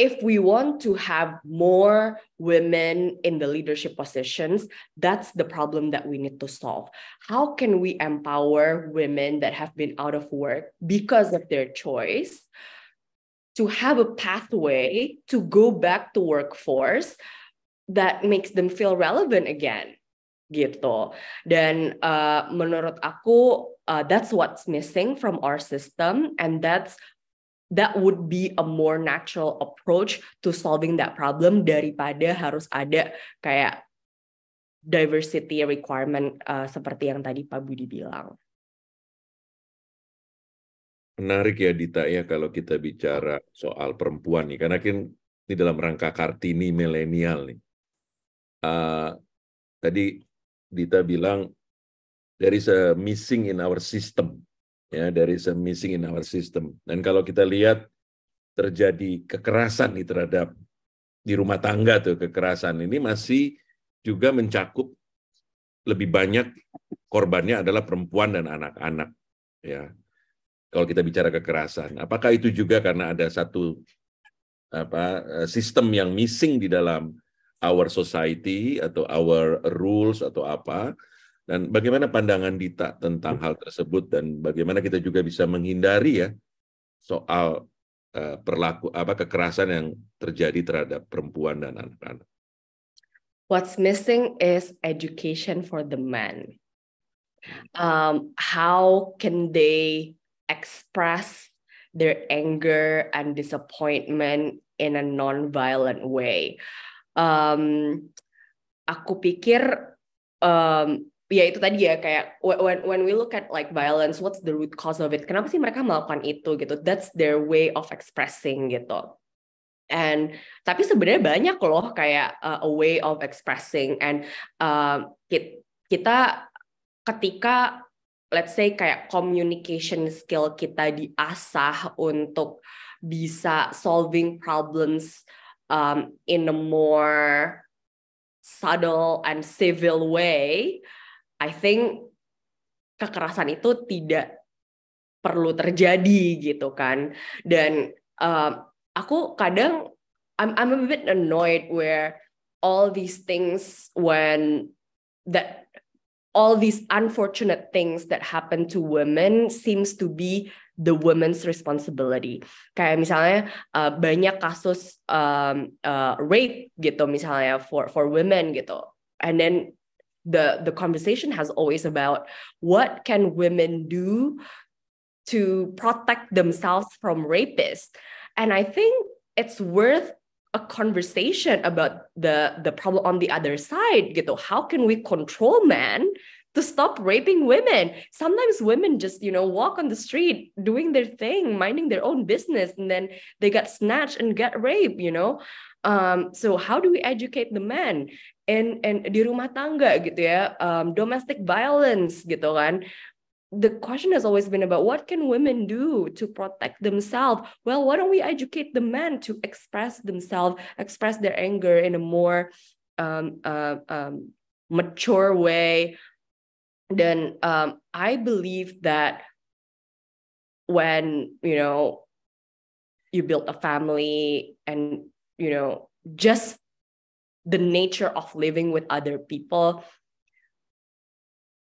if we want to have more women in the leadership positions, that's the problem that we need to solve. How can we empower women that have been out of work because of their choice to have a pathway to go back to workforce that makes them feel relevant again? Gitu. Dan menurut aku, that's what's missing from our system, and that would be a more natural approach to solving that problem daripada harus ada kayak diversity requirement seperti yang tadi Pak Budi bilang. Menarik ya Dita ya kalau kita bicara soal perempuan nih, karena kan di dalam rangka Kartini milenial nih. Tadi Dita bilang there is a missing in our system. Ya, there is a missing in our system. Dan kalau kita lihat terjadi kekerasan nih terhadap di rumah tangga tuh, kekerasan ini masih juga mencakup lebih banyak korbannya adalah perempuan dan anak-anak. Ya, kalau kita bicara kekerasan, apakah itu juga karena ada satu sistem yang missing di dalam our society atau our rules atau apa? Dan bagaimana pandangan Dita tentang hal tersebut, dan bagaimana kita juga bisa menghindari ya soal kekerasan yang terjadi terhadap perempuan dan anak-anak. What's missing is education for the men. How can they express their anger and disappointment in a non-violent way? Aku pikir ya itu tadi ya, kayak when we look at like violence, what's the root cause of it? Kenapa sih mereka melakukan itu gitu? That's their way of expressing gitu. And tapi sebenarnya banyak loh kayak a way of expressing, and kita ketika let's say kayak communication skill kita diasah untuk bisa solving problems in a more subtle and civil way, I think kekerasan itu tidak perlu terjadi gitu kan. Dan aku kadang I'm a bit annoyed where all these things all these unfortunate things that happen to women seems to be the women's responsibility. Kayak misalnya banyak kasus rape gitu misalnya for women gitu. And then the conversation has always about what can women do to protect themselves from rapists. And I think it's worth a conversation about the problem on the other side gitu. How can we control men to stop raping women? Sometimes women just, walk on the street doing their thing, minding their own business, and then they get snatched and get raped, So how do we educate the men? And di rumah tangga gitu ya, domestic violence gitu kan. The question has always been about what can women do to protect themselves? Well, why don't we educate the men to express themselves, express their anger in a more mature way? Then I believe that when, you build a family and, just the nature of living with other people,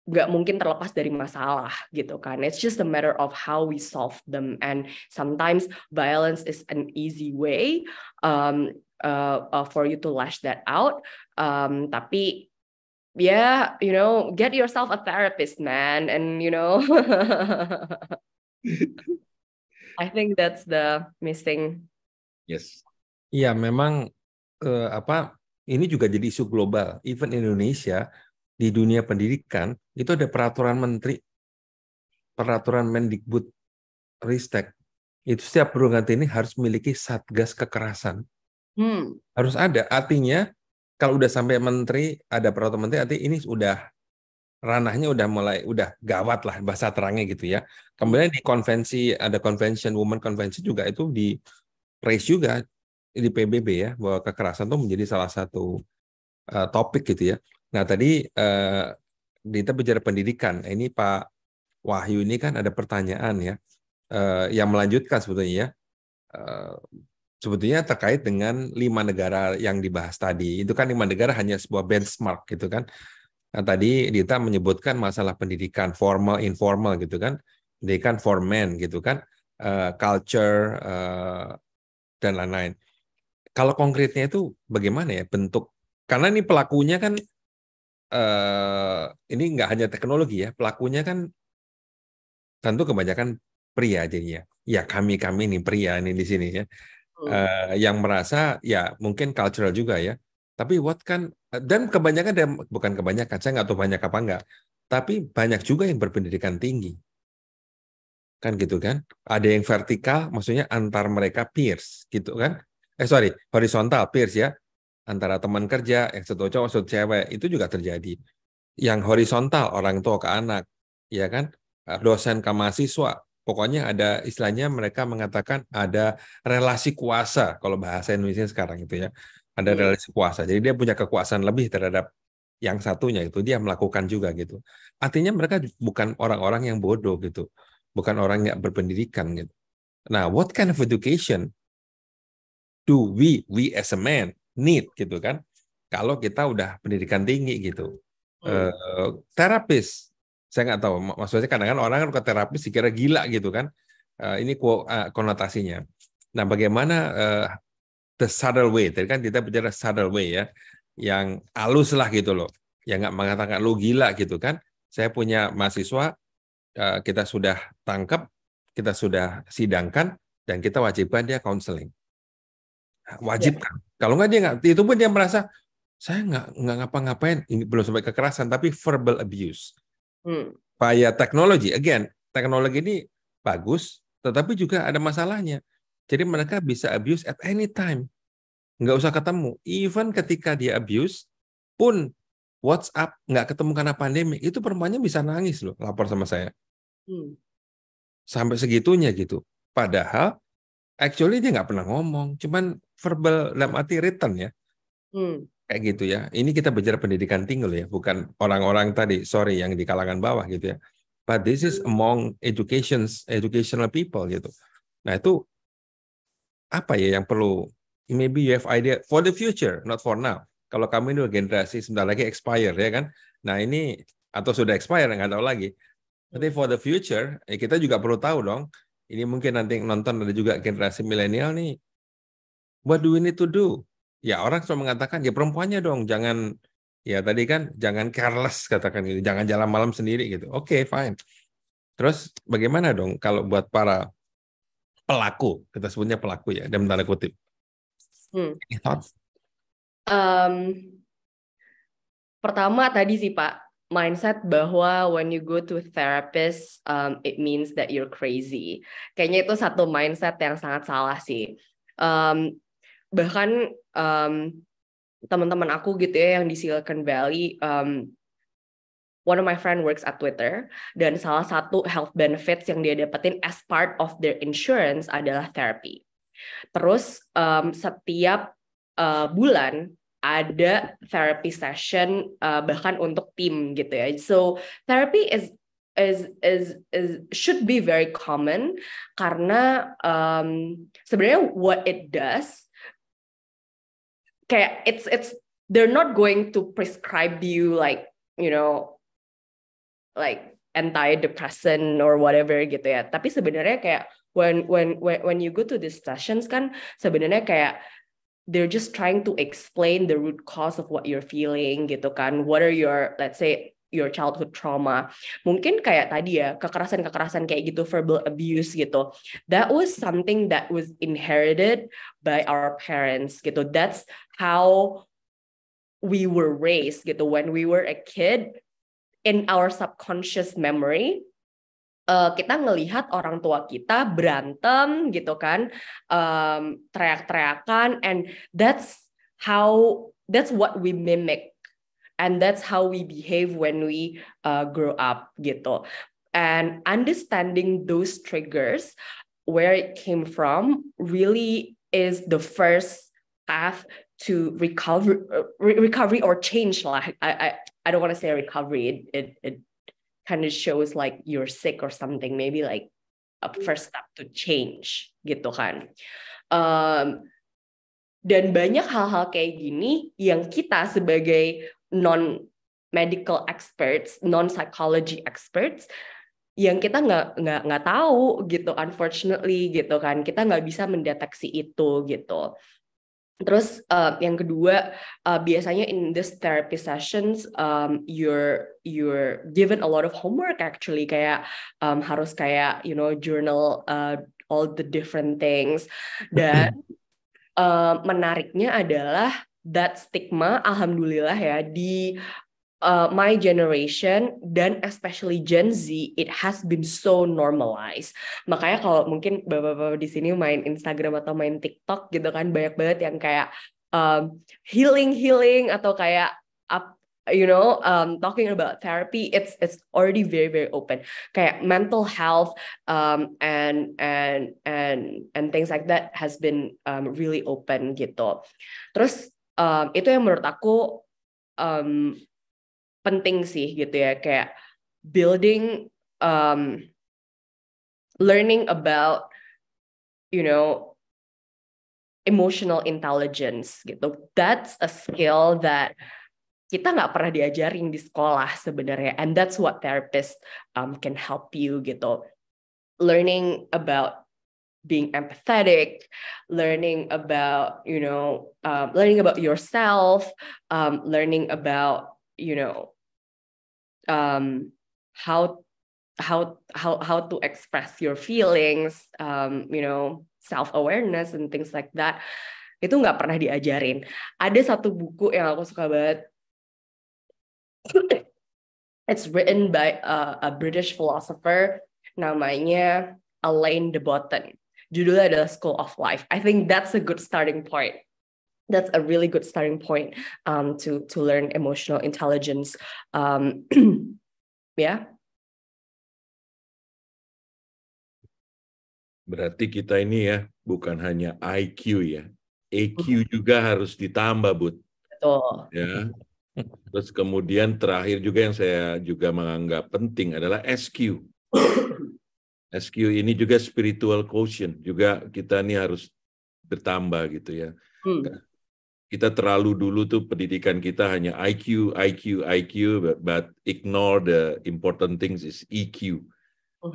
nggak mungkin terlepas dari masalah gitu kan. It's just a matter of how we solve them, and sometimes violence is an easy way for you to lash that out. Tapi get yourself a therapist, man, and I think that's the missing. Yes. Iya, memang ini juga jadi isu global. Even Indonesia di dunia pendidikan itu ada peraturan menteri, peraturan Mendikbud Ristek. Itu setiap perguruan tinggi harus memiliki satgas kekerasan. Harus ada. Artinya kalau udah sampai menteri, ada peraturan menteri, artinya ini ranahnya udah gawat lah bahasa terangnya gitu ya. Kemudian di konvensi, ada convention, Women Convention juga itu di raise juga di PBB ya, bahwa kekerasan itu menjadi salah satu topik gitu ya. Nah tadi kita bicara pendidikan, ini Pak Wahyu ini kan ada pertanyaan ya, yang melanjutkan sebetulnya ya, sebetulnya terkait dengan 5 negara yang dibahas tadi. Itu kan 5 negara hanya sebuah benchmark gitu kan. Nah, tadi Dita menyebutkan masalah pendidikan formal, informal gitu kan, pendidikan for men gitu kan, culture dan lain-lain. Kalau konkretnya itu bagaimana ya bentuk? Karena ini pelakunya kan ini nggak hanya teknologi ya, pelakunya kan tentu kebanyakan pria jadinya. Ya kami ini pria ini di sini ya, yang merasa ya mungkin cultural juga ya. Tapi dan kebanyakan bukan kebanyakan, saya nggak tahu banyak apa enggak. Tapi banyak juga yang berpendidikan tinggi, kan gitu kan? Ada yang vertikal, maksudnya antar mereka peers gitu kan? Horizontal peers ya. Antara teman kerja, yang satu cowok, satu cewek, itu juga terjadi. Yang horizontal, orang tua ke anak, ya kan, dosen ke mahasiswa, pokoknya ada istilahnya mereka mengatakan ada relasi kuasa, kalau bahasa Indonesia sekarang itu ya, ada relasi kuasa. Jadi dia punya kekuasaan lebih terhadap yang satunya, itu dia melakukan juga gitu. Artinya mereka bukan orang-orang yang bodoh gitu, bukan orang yang berpendidikan gitu. Nah, what kind of education do we as a man need gitu kan, kalau kita udah pendidikan tinggi gitu. Terapis, saya nggak tahu, maksudnya kadang-kadang orang kan ke terapis dikira gila gitu kan, ini konotasinya. Nah bagaimana the subtle way, tadi kan kita bicara subtle way ya, yang halus lah gitu loh, yang nggak mengatakan lu gila gitu kan. Saya punya mahasiswa, kita sudah tangkap, kita sudah sidangkan, dan kita wajibkan dia counseling. Wajibkan. Kalau nggak dia nggak, itu pun dia merasa saya nggak ngapa-ngapain, ini belum sampai kekerasan, tapi verbal abuse. Via teknologi, again, teknologi ini bagus, tetapi juga ada masalahnya. Jadi mereka bisa abuse at any time, nggak usah ketemu. Even ketika dia abuse pun WhatsApp nggak ketemu karena pandemi, itu perempuannya bisa nangis loh, lapor sama saya. Sampai segitunya gitu. Padahal actually dia nggak pernah ngomong, cuman verbal dalam arti written ya. Kayak gitu ya. Ini kita bicara pendidikan tinggi loh ya, bukan orang-orang tadi, sorry, yang di kalangan bawah gitu ya. But this is among educational people gitu. Nah itu apa ya yang perlu, maybe you have idea for the future, not for now. Kalau kamu ini generasi sebentar lagi expire ya kan. Nah ini, atau sudah expire, nggak tahu lagi. Tapi for the future, kita juga perlu tahu dong, ini mungkin nanti nonton ada juga generasi milenial nih, what do we need to do? Ya orang selalu mengatakan, ya perempuannya dong, jangan, ya tadi kan, jangan careless katakan gitu, jangan jalan malam sendiri gitu. Oke, fine. Terus bagaimana dong kalau buat para pelaku, kita sebutnya pelaku ya, dalam tanda kutip. Pertama tadi sih Pak, mindset bahwa when you go to therapist, it means that you're crazy. Kayaknya itu satu mindset yang sangat salah sih. Bahkan teman-teman aku gitu ya yang di Silicon Valley, one of my friend works at Twitter, dan salah satu health benefits yang dia dapetin as part of their insurance adalah therapy. Terus setiap bulan ada therapy session bahkan untuk tim gitu ya. So therapy is should be very common karena sebenarnya what it does kayak it's they're not going to prescribe you like like antidepressant or whatever gitu ya. Tapi sebenarnya kayak when you go to these sessions kan sebenarnya kayak they're just trying to explain the root cause of what you're feeling gitu kan. What are your, let's say, your childhood trauma. Mungkin kayak tadi ya, kekerasan-kekerasan kayak gitu, verbal abuse gitu. That was something that was inherited by our parents gitu. That's how we were raised gitu. When we were a kid, in our subconscious memory, kita ngelihat orang tua kita berantem gitu kan, teriak-teriakan, and that's what we mimic, and that's how we behave when we grow up gitu. And understanding those triggers, where it came from, really is the first path to recovery or change lah. I don't want to say recovery. It kind of shows like you're sick or something, maybe like a first step to change gitu kan. Dan banyak hal-hal kayak gini yang kita sebagai non-medical experts, non-psychology experts, yang kita nggak tahu gitu, unfortunately gitu kan, kita nggak bisa mendeteksi itu gitu. Terus yang kedua, biasanya in this therapy sessions, you're given a lot of homework actually, kayak harus kayak journal all the different things. Dan menariknya adalah that stigma, alhamdulillah ya, di my generation dan especially Gen Z, it has been so normalized. Makanya kalau mungkin bapak-bapak di sini main Instagram atau main TikTok gitu kan, banyak banget yang kayak healing atau kayak talking about therapy. It's already very very open. Kayak mental health and things like that has been really open gitu. Terus itu yang menurut aku penting sih gitu ya, kayak building learning about emotional intelligence gitu. That's a skill that kita nggak pernah diajarin di sekolah sebenarnya, and that's what therapists can help you gitu. Learning about being empathetic, learning about learning about yourself, learning about how to express your feelings, self-awareness and things like that. Itu nggak pernah diajarin. Ada satu buku yang aku suka banget. It's written by a British philosopher, namanya Alain de Botton. Judulnya adalah School of Life. I think that's a good starting point. that's a really good starting point to learn emotional intelligence. Ya. Berarti kita ini ya bukan hanya IQ ya, EQ juga harus ditambah, Bud. Betul. Ya. Terus kemudian terakhir juga yang saya juga menganggap penting adalah SQ. SQ ini juga spiritual quotient, juga kita ini harus bertambah gitu ya. Kita terlalu dulu tuh pendidikan kita hanya IQ, but ignore the important things is EQ.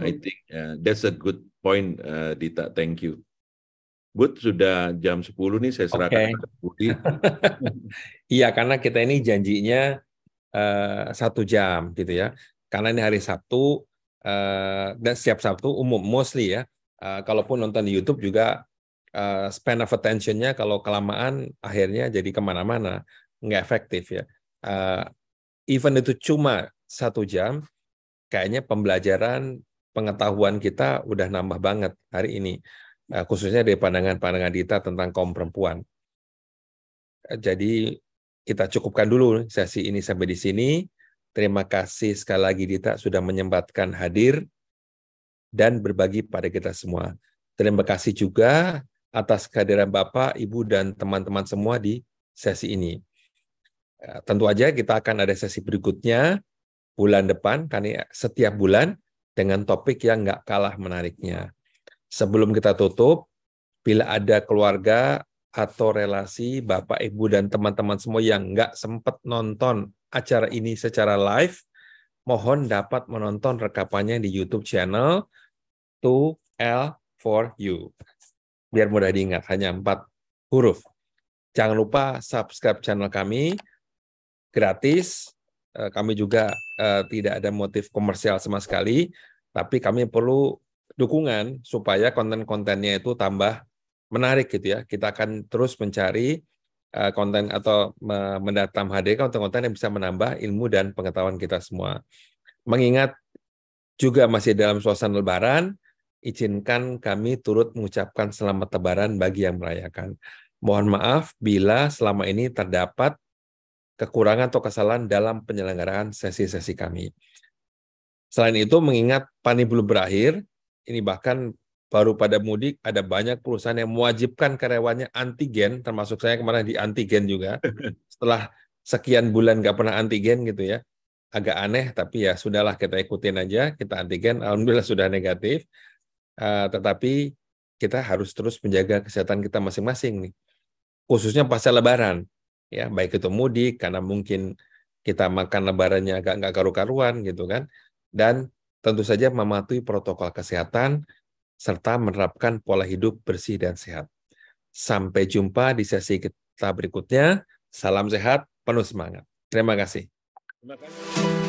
I think that's a good point, Dita. Thank you. Bud, sudah jam 10 nih, saya serahkan ke Budi. Iya, karena kita ini janjinya 1 jam gitu ya. Karena ini hari Sabtu, dan setiap Sabtu mostly ya. Kalaupun nonton di YouTube juga span of attention-nya kalau kelamaan akhirnya jadi kemana-mana, nggak efektif ya. Even itu cuma 1 jam, kayaknya pembelajaran pengetahuan kita udah nambah banget hari ini, khususnya dari pandangan Dita tentang kaum perempuan. Jadi kita cukupkan dulu sesi ini sampai di sini. Terima kasih sekali lagi Dita sudah menyempatkan hadir dan berbagi pada kita semua. Terima kasih juga atas kehadiran Bapak, Ibu, dan teman-teman semua di sesi ini. Tentu aja kita akan ada sesi berikutnya bulan depan, karena setiap bulan dengan topik yang nggak kalah menariknya. Sebelum kita tutup, bila ada keluarga atau relasi Bapak, Ibu, dan teman-teman semua yang nggak sempat nonton acara ini secara live, mohon dapat menonton rekapannya di YouTube channel 2L4U. Biar mudah diingat, hanya 4 huruf. Jangan lupa subscribe channel kami, gratis. Kami juga tidak ada motif komersial sama sekali, tapi kami perlu dukungan supaya konten-kontennya itu tambah menarik gitu ya. Kita akan terus mencari konten atau mendatam hadir konten-konten yang bisa menambah ilmu dan pengetahuan kita semua. Mengingat juga masih dalam suasana Lebaran, izinkan kami turut mengucapkan selamat Lebaran bagi yang merayakan. Mohon maaf bila selama ini terdapat kekurangan atau kesalahan dalam penyelenggaraan sesi-sesi kami. Selain itu, mengingat pandemi belum berakhir, ini bahkan baru pada mudik, ada banyak perusahaan yang mewajibkan karyawannya antigen, termasuk saya kemarin di antigen juga, setelah sekian bulan nggak pernah antigen gitu ya. Agak aneh, tapi ya sudahlah kita ikutin aja, kita antigen, alhamdulillah sudah negatif. Tetapi kita harus terus menjaga kesehatan kita masing-masing nih, khususnya pasca Lebaran, ya baik itu mudik karena mungkin kita makan Lebarannya agak nggak karu-karuan gitu kan, dan tentu saja mematuhi protokol kesehatan serta menerapkan pola hidup bersih dan sehat. Sampai jumpa di sesi kita berikutnya. Salam sehat, penuh semangat. Terima kasih. Terima kasih.